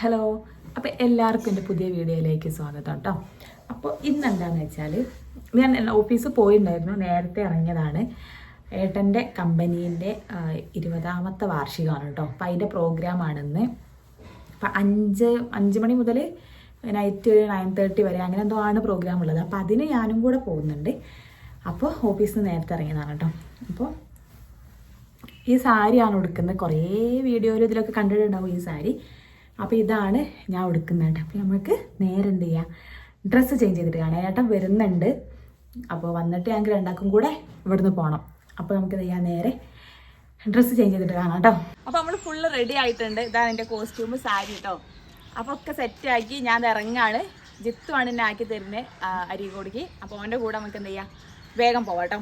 Hello, അപ്പോൾ എല്ലാവർക്കും എൻ്റെ പുതിയ വീഡിയോയിലേക്ക് സ്വാഗതം കേട്ടോ. അപ്പോൾ ഇന്ന് എന്താണെന്ന് വെച്ചാൽ ഞാൻ ഓഫീസിൽ പോയിട്ടുണ്ടായിരുന്നു, നേരത്തെ ഇറങ്ങിയതാണ്. ഏട്ടൻ്റെ കമ്പനീൻ്റെ 20ാമത്തെ വാർഷികമാണ് കേട്ടോ. അപ്പോൾ അതിൻ്റെ പ്രോഗ്രാമാണിന്ന്. അപ്പം അഞ്ച് മണി മുതൽ നൈറ്റ് 9:30 വരെ അങ്ങനെ എന്തോ ആണ് പ്രോഗ്രാം ഉള്ളത്. അപ്പോൾ അതിന് ഞാനും കൂടെ പോകുന്നുണ്ട്. അപ്പോൾ ഓഫീസിൽ നിന്ന് നേരത്തെ ഇറങ്ങിയതാണ് കേട്ടോ. അപ്പോൾ ഈ സാരിയാണ് ഉടുക്കുന്നത്. കുറേ വീഡിയോയിൽ ഇതിലൊക്കെ കണ്ടിട്ടുണ്ടാവും ഈ സാരി. അപ്പോൾ ഇതാണ് ഞാൻ ഉടുക്കുന്നത്. അപ്പോൾ നമുക്ക് നേരെ എന്ത് ചെയ്യാം, ഡ്രസ്സ് ചേഞ്ച് ചെയ്തിട്ട് കാണാം. ഏട്ടൻ വരുന്നുണ്ട്. അപ്പോൾ വന്നിട്ട് ഞങ്ങൾക്ക് രണ്ടാക്കും കൂടെ ഇവിടുന്ന് പോകണം. അപ്പോൾ നമുക്ക് ചെയ്യാൻ നേരെ ഡ്രസ്സ് ചേഞ്ച് ചെയ്തിട്ട് കാണാം കേട്ടോ. അപ്പോൾ നമ്മൾ ഫുള്ള് റെഡി ആയിട്ടുണ്ട്. ഇതാണ് എൻ്റെ കോസ്റ്റ്യൂം, സാരി കേട്ടോ. അപ്പോൾ ഒക്കെ സെറ്റാക്കി ഞാൻ ഇറങ്ങാണ്. ജിത്തുവാണ് എന്നെ ആക്കി തരുന്നത് അരീക്കോടിക്ക്. അപ്പോൾ അവൻ്റെ കൂടെ നമുക്ക് എന്ത് ചെയ്യാം, വേഗം പോവാം കേട്ടോ.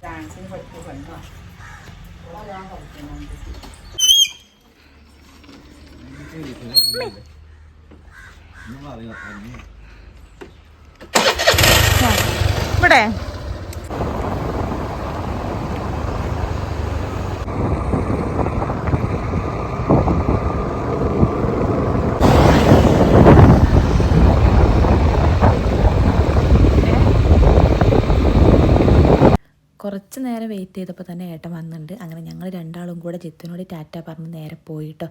ഡാൻസിന് പഠിക്കുന്നുണ്ടോ? ഇവിടെ കുറച്ച് നേരം വെയിറ്റ് ചെയ്തപ്പോൾ തന്നെ ഏട്ടൻ വന്നിട്ടുണ്ട്. അങ്ങനെ ഞങ്ങൾ രണ്ടാളും കൂടെ ജിത്തുവിനോട് ടാറ്റ പറഞ്ഞ് നേരെ പോയിട്ടോ.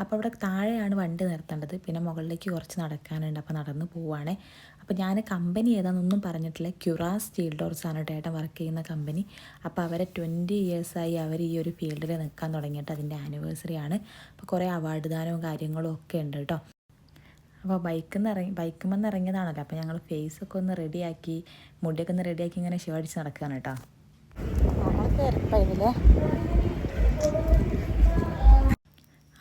അപ്പോൾ അവിടെ താഴെയാണ് വണ്ടി നിർത്തേണ്ടത്, പിന്നെ മുകളിലേക്ക് കുറച്ച് നടക്കാനുണ്ട്. അപ്പോൾ നടന്ന് പോവുകയാണേ. അപ്പോൾ ഞാൻ കമ്പനി ഏതാണെന്നൊന്നും പറഞ്ഞിട്ടില്ല. ക്യുറാസ് സ്റ്റീൽ ഡോർസ് ആണ് ഏട്ടൻ വർക്ക് ചെയ്യുന്ന കമ്പനി. അപ്പോൾ അവരെ 20 ഇയേഴ്സായി അവർ ഈ ഒരു ഫീൽഡിൽ നിൽക്കാൻ തുടങ്ങിയിട്ട് അതിൻ്റെ ആനിവേഴ്സറി ആണ്. അപ്പോൾ കുറേ അവാർഡ് ദാനവും കാര്യങ്ങളും ഒക്കെ ഉണ്ട് കേട്ടോ. അപ്പോൾ ബൈക്കുമെന്ന് ഇറങ്ങിയതാണല്ലോ. അപ്പോൾ ഞങ്ങൾ ഫേസൊക്കെ ഒന്ന് റെഡിയാക്കി, മുടിയൊക്കെ ഒന്ന് റെഡിയാക്കി ഇങ്ങനെ ഷേടിച്ച് നടക്കുകയാണ് കേട്ടോ.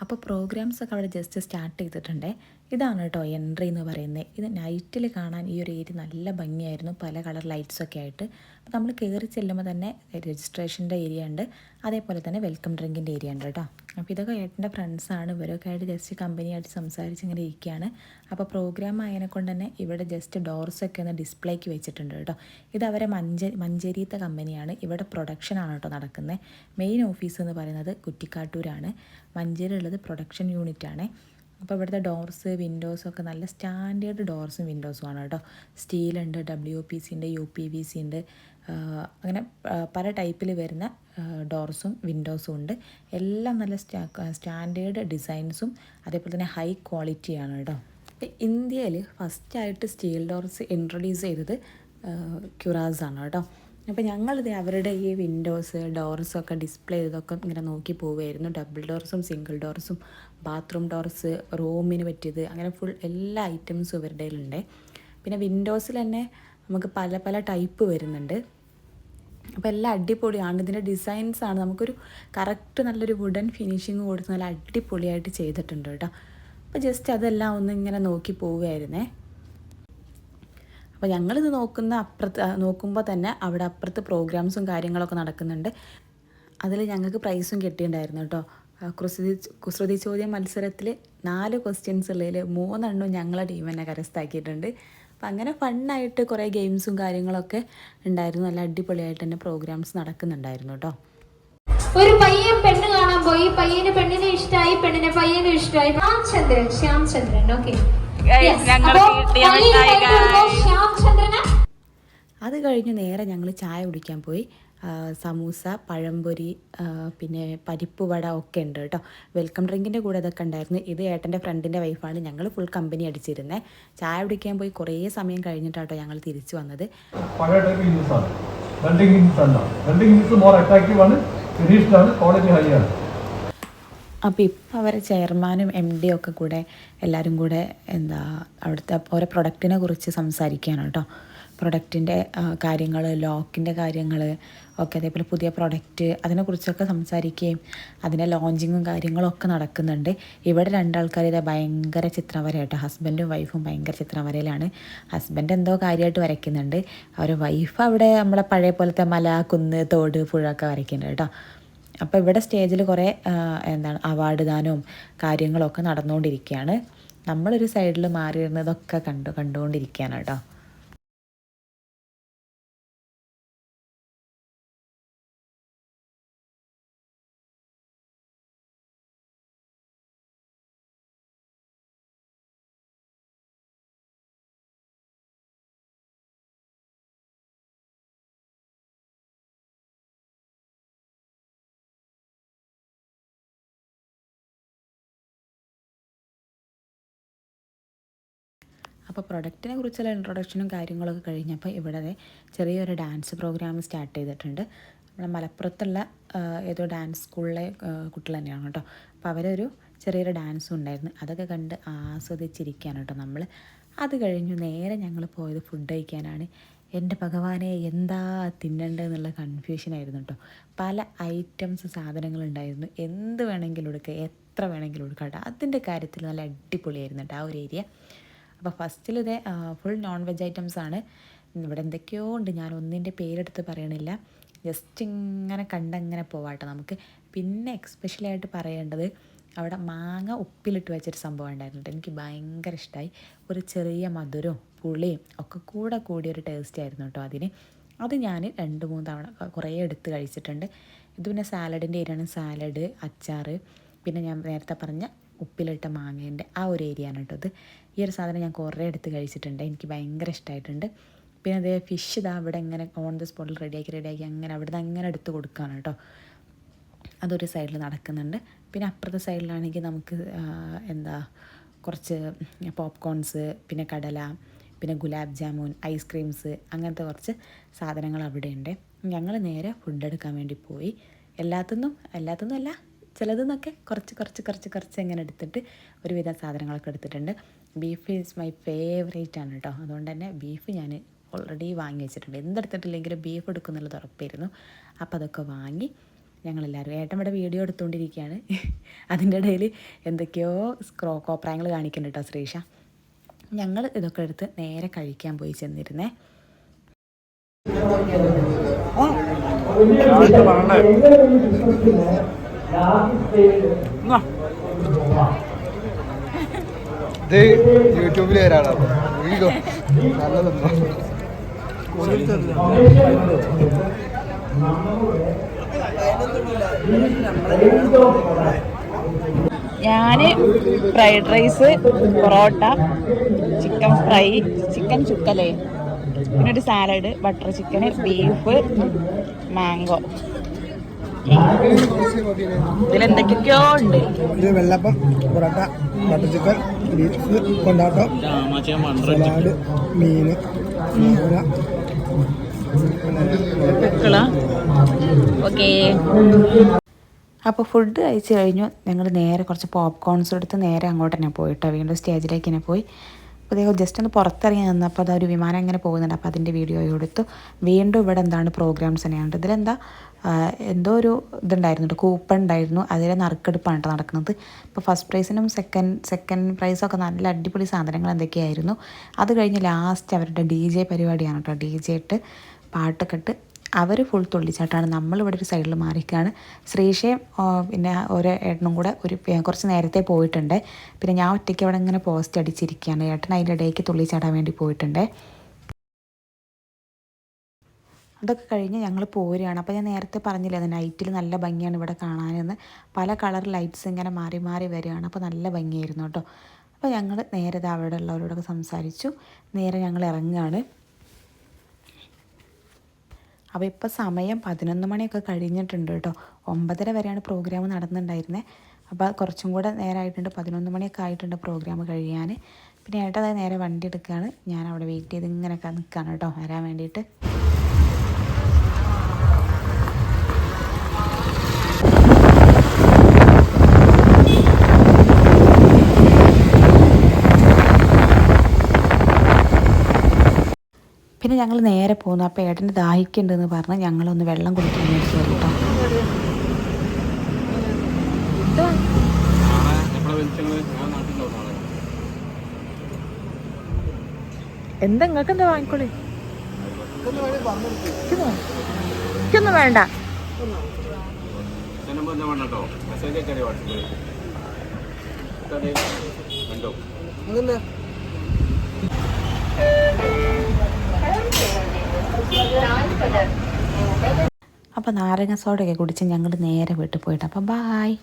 അപ്പോൾ പ്രോഗ്രാംസൊക്കെ അവിടെ ജസ്റ്റ് സ്റ്റാർട്ട് ചെയ്തിട്ടുണ്ട്. ഇതാണ് കേട്ടോ എൻട്രി എന്ന് പറയുന്നത്. ഇത് നൈറ്റിൽ കാണാൻ ഈ ഒരു ഏരിയ നല്ല ഭംഗിയായിരുന്നു, പല കളർ ലൈറ്റ്സൊക്കെ ആയിട്ട്. അപ്പോൾ നമ്മൾ കയറി ചെല്ലുമ്പോൾ തന്നെ രജിസ്ട്രേഷൻ്റെ ഏരിയ ഉണ്ട്, അതേപോലെ തന്നെ വെൽക്കം ഡ്രിങ്കിൻ്റെ ഏരിയ ഉണ്ട് കേട്ടോ. അപ്പോൾ ഇതൊക്കെ ഏട്ടൻ്റെ ഫ്രണ്ട്സാണ്. ഇവരൊക്കെ ആയിട്ട് ജസ്റ്റ് കമ്പനിയായിട്ട് സംസാരിച്ച് ഇങ്ങനെ ഇരിക്കുകയാണ്. അപ്പോൾ പ്രോഗ്രാം ആയതിനെ കൊണ്ട് തന്നെ ഇവിടെ ജസ്റ്റ് ഡോർസൊക്കെ ഒന്ന് ഡിസ്പ്ലേക്ക് വെച്ചിട്ടുണ്ട് കേട്ടോ. ഇത് അവരെ മഞ്ചേരിയത്തെ കമ്പനിയാണ്. ഇവിടെ പ്രൊഡക്ഷനാണ് കേട്ടോ നടക്കുന്നത്. മെയിൻ ഓഫീസ് എന്ന് പറയുന്നത് കുറ്റിക്കാട്ടൂരാണ്. മഞ്ചേരി ഉള്ളത് പ്രൊഡക്ഷൻ യൂണിറ്റാണ്. അപ്പോൾ ഇവിടുത്തെ ഡോർസ് വിൻഡോസൊക്കെ നല്ല സ്റ്റാൻഡേർഡ് ഡോർസും വിൻഡോസും ആണ് കേട്ടോ. സ്റ്റീലുണ്ട്, WPC ഉണ്ട്, UPVC ഉണ്ട്, അങ്ങനെ പല ടൈപ്പിൽ വരുന്ന ഡോർസും വിൻഡോസും ഉണ്ട്. എല്ലാം നല്ല സ്റ്റാൻഡേർഡ് ഡിസൈൻസും അതേപോലെ തന്നെ ഹൈ ക്വാളിറ്റിയാണ് കേട്ടോ. ഇന്ത്യയിൽ ഫസ്റ്റായിട്ട് സ്റ്റീൽ ഡോർസ് ഇൻട്രൊഡ്യൂസ് ചെയ്തത് ക്യുറാസ് ആണ് കേട്ടോ. അപ്പോൾ ഞങ്ങളിത് അവരുടെ ഈ വിൻഡോസ് ഡോർസൊക്കെ ഡിസ്പ്ലേ ചെയ്തതൊക്കെ ഇങ്ങനെ നോക്കി പോവുമായിരുന്നു. ഡബിൾ ഡോർസും സിംഗിൾ ഡോർസും ബാത്റൂം ഡോർസ്, റൂമിന് പറ്റിയത്, അങ്ങനെ ഫുൾ എല്ലാ ഐറ്റംസും ഇവരുടെ കയ്യിലുണ്ട്. പിന്നെ വിൻഡോസിൽ തന്നെ നമുക്ക് പല പല ടൈപ്പ് വരുന്നുണ്ട്. അപ്പോൾ എല്ലാം അടിപൊളിയാണ്. ഇതിൻ്റെ ഡിസൈൻസാണ് നമുക്കൊരു കറക്റ്റ് നല്ലൊരു വുഡൻ ഫിനിഷിങ് കൊടുത്ത് നല്ല അടിപൊളിയായിട്ട് ചെയ്തിട്ടുണ്ട് കേട്ടോ. അപ്പോൾ ജസ്റ്റ് അതെല്ലാം ഒന്ന് ഇങ്ങനെ നോക്കി പോവുമായിരുന്നേ. അപ്പോൾ ഞങ്ങളിത് നോക്കുമ്പോൾ തന്നെ അവിടെ അപ്പുറത്ത് പ്രോഗ്രാംസും കാര്യങ്ങളൊക്കെ നടക്കുന്നുണ്ട്. അതിൽ ഞങ്ങൾക്ക് പ്രൈസും കിട്ടിയിട്ടുണ്ടായിരുന്നു കേട്ടോ. കുസൃതി ചോദ്യം മത്സരത്തിൽ 4 ക്വസ്റ്റ്യൻസ് ഉള്ളതിൽ 3 എണ്ണം ഞങ്ങളെ ടീം തന്നെ കരസ്ഥമാക്കിയിട്ടുണ്ട്. അപ്പം അങ്ങനെ ഫണ്ണായിട്ട് കുറേ ഗെയിംസും കാര്യങ്ങളൊക്കെ ഉണ്ടായിരുന്നു. നല്ല അടിപൊളിയായിട്ട് തന്നെ പ്രോഗ്രാംസ് നടക്കുന്നുണ്ടായിരുന്നു കേട്ടോ. ഒരു പയ്യൻ പെണ്ണ് കാണാൻ പോയി. പയ്യന് പെണ്ണിനെ ഇഷ്ടമായി, പെണ്ണിനെ പയ്യനെ ഇഷ്ടമായി. ശ്യാംചന്ദ്രൻ ഓക്കെ. അത് കഴിഞ്ഞ് നേരെ ഞങ്ങൾ ചായ കുടിക്കാൻ പോയി. സമൂസ, പഴംപൊരി, പിന്നെ പരിപ്പ് വട ഒക്കെ ഉണ്ട് കേട്ടോ. വെൽക്കം ഡ്രിങ്കിൻ്റെ കൂടെ ഇതൊക്കെ ഉണ്ടായിരുന്നു. ഇത് ഏട്ടൻ്റെ ഫ്രണ്ടിൻ്റെ വൈഫാണ്. ഞങ്ങൾ ഫുൾ കമ്പനി അടിച്ചിരുന്നത്. ചായ കുടിക്കാൻ പോയി കുറേ സമയം കഴിഞ്ഞിട്ടാട്ടോ ഞങ്ങൾ തിരിച്ചു വന്നത്. അപ്പോൾ ഇപ്പോൾ അവരെ ചെയർമാനും MD ഒക്കെ കൂടെ എല്ലാവരും കൂടെ അവിടുത്തെ ഓരോ പ്രൊഡക്റ്റിനെ കുറിച്ച് സംസാരിക്കുകയാണ് കേട്ടോ. പ്രൊഡക്റ്റിൻ്റെ കാര്യങ്ങൾ, ലോക്കിൻ്റെ കാര്യങ്ങൾ ഒക്കെ, അതേപോലെ പുതിയ പ്രൊഡക്റ്റ് അതിനെക്കുറിച്ചൊക്കെ സംസാരിക്കുകയും അതിൻ്റെ ലോഞ്ചിങ്ങും കാര്യങ്ങളൊക്കെ നടക്കുന്നുണ്ട്. ഇവിടെ 2 ആൾക്കാർ ഇതാ ഭയങ്കര ചിത്രം കേട്ടോ. ഹസ്ബൻഡും വൈഫും ഭയങ്കര ചിത്രം വരയിലാണ്. ഹസ്ബൻഡ് എന്തോ കാര്യമായിട്ട് വരയ്ക്കുന്നുണ്ട്. അവരുടെ വൈഫ് അവിടെ നമ്മളെ പഴയ പോലത്തെ മല, കുന്ന്, തോട്, പുഴ ഒക്കെ വരയ്ക്കുന്നുണ്ട് കേട്ടോ. അപ്പോൾ ഇവിടെ സ്റ്റേജിൽ കുറേ അവാർഡ് ദാനവും കാര്യങ്ങളൊക്കെ നടന്നുകൊണ്ടിരിക്കുകയാണ്. നമ്മളൊരു സൈഡിൽ മാറിയിരുന്നതൊക്കെ കണ്ടുകൊണ്ടിരിക്കുകയാണ് കേട്ടോ. അപ്പോൾ പ്രൊഡക്റ്റിനെ കുറിച്ചുള്ള ഇൻട്രൊഡക്ഷനും കാര്യങ്ങളൊക്കെ കഴിഞ്ഞപ്പോൾ ഇവിടെ ചെറിയൊരു ഡാൻസ് പ്രോഗ്രാം സ്റ്റാർട്ട് ചെയ്തിട്ടുണ്ട്. നമ്മുടെ മലപ്പുറത്തുള്ള ഏതോ ഡാൻസ് സ്കൂളിലെ കുട്ടികൾ തന്നെയാണ് കേട്ടോ. അപ്പോൾ അവരൊരു ചെറിയൊരു ഡാൻസും ഉണ്ടായിരുന്നു. അതൊക്കെ കണ്ട് ആസ്വദിച്ചിരിക്കുകയാണ് കേട്ടോ നമ്മൾ. അത് കഴിഞ്ഞു നേരെ ഞങ്ങൾ പോയത് ഫുഡ് കഴിക്കാനാണ്. എൻ്റെ ഭഗവാനെ എന്താ തിന്നണ്ടെന്നുള്ള കൺഫ്യൂഷനായിരുന്നു കേട്ടോ. പല ഐറ്റംസ് സാധനങ്ങളുണ്ടായിരുന്നു. എന്ത് വേണമെങ്കിലും എടുക്കുക, എത്ര വേണമെങ്കിലും എടുക്കാം കേട്ടോ. അതിൻ്റെ കാര്യത്തിൽ നല്ല അടിപൊളിയായിരുന്നു കേട്ടോ ആ ഒരു ഏരിയ. അപ്പോൾ ഫസ്റ്റിൽ ഇതേ ഫുൾ നോൺ വെജ് ഐറ്റംസാണ്. ഇവിടെ എന്തൊക്കെയോ ഉണ്ട്, ഞാൻ ഒന്നിൻ്റെ പേരെടുത്ത് പറയണില്ല, ജസ്റ്റ് ഇങ്ങനെ കണ്ടങ്ങനെ പോവാട്ടോ നമുക്ക്. പിന്നെ എക്സ്പെഷ്യലായിട്ട് പറയേണ്ടത് അവിടെ മാങ്ങ ഉപ്പിലിട്ട് വെച്ചൊരു സംഭവം ഉണ്ടായിരുന്നു. എനിക്ക് ഭയങ്കര ഇഷ്ടമായി. ഒരു ചെറിയ മധുരവും പുളിയും ഒക്കെ കൂടെ കൂടിയൊരു ടേസ്റ്റ് ആയിരുന്നു കേട്ടോ അതിന്. അത് ഞാൻ 2-3 തവണ കുറേ എടുത്ത് കഴിച്ചിട്ടുണ്ട്. ഇത് പിന്നെ സാലഡിൻ്റെ ഏരിയയാണ്. സാലഡ്, അച്ചാർ, പിന്നെ ഞാൻ നേരത്തെ പറഞ്ഞ ഉപ്പിലിട്ട മാങ്ങേൻ്റെ ആ ഒരു ഏരിയ ആണ് കേട്ടോ ഇത്. ഈ ഒരു സാധനം ഞാൻ കുറേ എടുത്ത് കഴിച്ചിട്ടുണ്ട്, എനിക്ക് ഭയങ്കര ഇഷ്ടമായിട്ടുണ്ട്. പിന്നെ അതേ ഫിഷ് ഇതാ ഇവിടെ ഇങ്ങനെ ഓൺ ദ സ്പോട്ടിൽ റെഡിയാക്കി അങ്ങനെ അവിടുന്ന് അങ്ങനെ എടുത്ത് കൊടുക്കുകയാണ് കേട്ടോ. അതൊരു സൈഡിൽ നടക്കുന്നുണ്ട്. പിന്നെ അപ്പുറത്തെ സൈഡിലാണെങ്കിൽ നമുക്ക് കുറച്ച് പോപ്കോൺസ്, പിന്നെ കടല, പിന്നെ ഗുലാബ് ജാമുൻ, ഐസ്ക്രീംസ്, അങ്ങനത്തെ കുറച്ച് സാധനങ്ങൾ അവിടെ ഉണ്ട്. ഞങ്ങൾ നേരെ ഫുഡ് എടുക്കാൻ വേണ്ടി പോയി. എല്ലാത്തുനിന്നും അല്ല, ചിലതെന്നൊക്കെ കുറച്ച് എങ്ങനെ എടുത്തിട്ട് ഒരുവിധം സാധനങ്ങളൊക്കെ എടുത്തിട്ടുണ്ട്. ബീഫ് ഈസ് മൈ ഫേവറേറ്റ് ആണ് കേട്ടോ. അതുകൊണ്ട് തന്നെ ബീഫ് ഞാൻ ഓൾറെഡി വാങ്ങി വെച്ചിട്ടുണ്ട്. എന്തെടുത്തിട്ടില്ലെങ്കിലും ബീഫ് എടുക്കുന്നുള്ളത് ഉറപ്പായിരുന്നു. അപ്പോൾ അതൊക്കെ വാങ്ങി ഞങ്ങളെല്ലാവരും, ഏട്ടൻ ഇവിടെ വീഡിയോ എടുത്തുകൊണ്ടിരിക്കുകയാണ്. അതിൻ്റെ ഇടയിൽ എന്തൊക്കെയോ കോപ്രായങ്ങൾ കാണിക്കുന്നുണ്ട് കേട്ടോ ശ്രീഷ. ഞങ്ങൾ ഇതൊക്കെ എടുത്ത് നേരെ കഴിക്കാൻ പോയി ചെന്നിരുന്നേ. ഇത് യൂട്യൂബിൽ വരാണോ നല്ലതെന്നോ. ഞാൻ fried rice, parotta, chicken fry, chicken ചുക്കലേ, പിന്നെ ഒരു salad, butter chicken, beef, mango. ഇതിലെന്തൊക്കെയോ ഉണ്ട്. ഇത് vellappam, parotta, butter chicken, beef, കൊണ്ടാട്ടം, സലാഡ്, മീന്, ഓക്കേ. അപ്പോൾ ഫുഡ് കഴിച്ച് കഴിഞ്ഞു. ഞങ്ങൾ നേരെ കുറച്ച് പോപ്കോൺസ് എടുത്ത് നേരെ അങ്ങോട്ട് തന്നെ പോയിട്ടോ, വീണ്ടും സ്റ്റേജിലേക്ക് തന്നെ പോയി. അപ്പോൾ അദ്ദേഹം ജസ്റ്റ് ഒന്ന് പുറത്തിറങ്ങി നിന്നപ്പോൾ അതൊരു വിമാനം അങ്ങനെ പോകുന്നുണ്ട്. അപ്പോൾ അതിൻ്റെ വീഡിയോ എടുത്തു. വീണ്ടും ഇവിടെ പ്രോഗ്രാംസ് തന്നെയാണ്. ഇതിലെന്താ എന്തോ ഒരു ഇതുണ്ടായിരുന്നു, കൂപ്പൺ ഉണ്ടായിരുന്നു, അതിലെ നറുക്കെടുപ്പാണ് കേട്ടോ നടക്കുന്നത്. ഇപ്പോൾ ഫസ്റ്റ് പ്രൈസിനും സെക്കൻഡ് പ്രൈസൊക്കെ നല്ല അടിപൊളി സാധനങ്ങൾ എന്തൊക്കെയായിരുന്നു. അത് കഴിഞ്ഞ് ലാസ്റ്റ് അവരുടെ DJ പരിപാടിയാണ് കേട്ടോ. DJ ഇട്ട് പാട്ടൊക്കെ ഇട്ട് അവർ ഫുൾ തുള്ളിച്ചാട്ടാണ്. നമ്മളിവിടെ ഒരു സൈഡിൽ മാറിക്കാണ്. ശ്രീഷയും പിന്നെ ഓരോ ഏട്ടനും കൂടെ കുറച്ച് നേരത്തെ പോയിട്ടുണ്ട്. പിന്നെ ഞാൻ ഒറ്റയ്ക്ക് അവിടെ ഇങ്ങനെ പോസ്റ്റ് അടിച്ചിരിക്കുകയാണ്. ഏട്ടൻ അതിൻ്റെ ഇടയ്ക്ക് തുള്ളിച്ചാടാൻ വേണ്ടി പോയിട്ടുണ്ട്. അതൊക്കെ കഴിഞ്ഞ് ഞങ്ങൾ പോരുകയാണ്. അപ്പോൾ ഞാൻ നേരത്തെ പറഞ്ഞില്ലേ, അത് നൈറ്റിൽ നല്ല ഭംഗിയാണ് ഇവിടെ കാണാനെന്ന്. പല കളർ ലൈറ്റ്സ് ഇങ്ങനെ മാറി മാറി വരികയാണ്. അപ്പോൾ നല്ല ഭംഗിയായിരുന്നു കേട്ടോ. അപ്പോൾ ഞങ്ങൾ നേരെ അവിടെ ഉള്ളവരോടൊക്കെ സംസാരിച്ചു. നേരെ ഞങ്ങൾ ഇറങ്ങുകയാണ്. അപ്പോൾ ഇപ്പോൾ സമയം 11 മണിയൊക്കെ കഴിഞ്ഞിട്ടുണ്ട് കേട്ടോ. 9:30 വരെയാണ് പ്രോഗ്രാം നടന്നിട്ടുണ്ടായിരുന്നത്. അപ്പോൾ കുറച്ചും കൂടെ നേരമായിട്ടുണ്ട്, 11 മണിയൊക്കെ ആയിട്ടുണ്ട് പ്രോഗ്രാം കഴിയാൻ. പിന്നെ ഏട്ടാ നേരെ വണ്ടി എടുക്കുകയാണ്. ഞാൻ അവിടെ വെയിറ്റ് ചെയ്ത് ഇങ്ങനെയൊക്കെ നിൽക്കുകയാണ് കേട്ടോ വരാൻ വേണ്ടിയിട്ട്. പിന്നെ ഞങ്ങൾ നേരെ പോകുന്നു. അപ്പോൾ ഏട്ടന് ദാഹിക്കുന്നുണ്ടെന്ന് പറഞ്ഞ് ഞങ്ങളൊന്ന് വെള്ളം കുടിക്കാൻ വേണ്ടി കയറി കേട്ടോ. എന്താ നിങ്ങൾക്ക് എന്താ വാങ്ങിക്കോളി, എനിക്കൊന്നും വേണ്ട. അപ്പോൾ നാരങ്ങ സോഡയൊക്കെ കുടിച്ച് ഞങ്ങൾ നേരെ വീട്ടിൽ പോയിട്ട്, അപ്പോൾ ബായ്.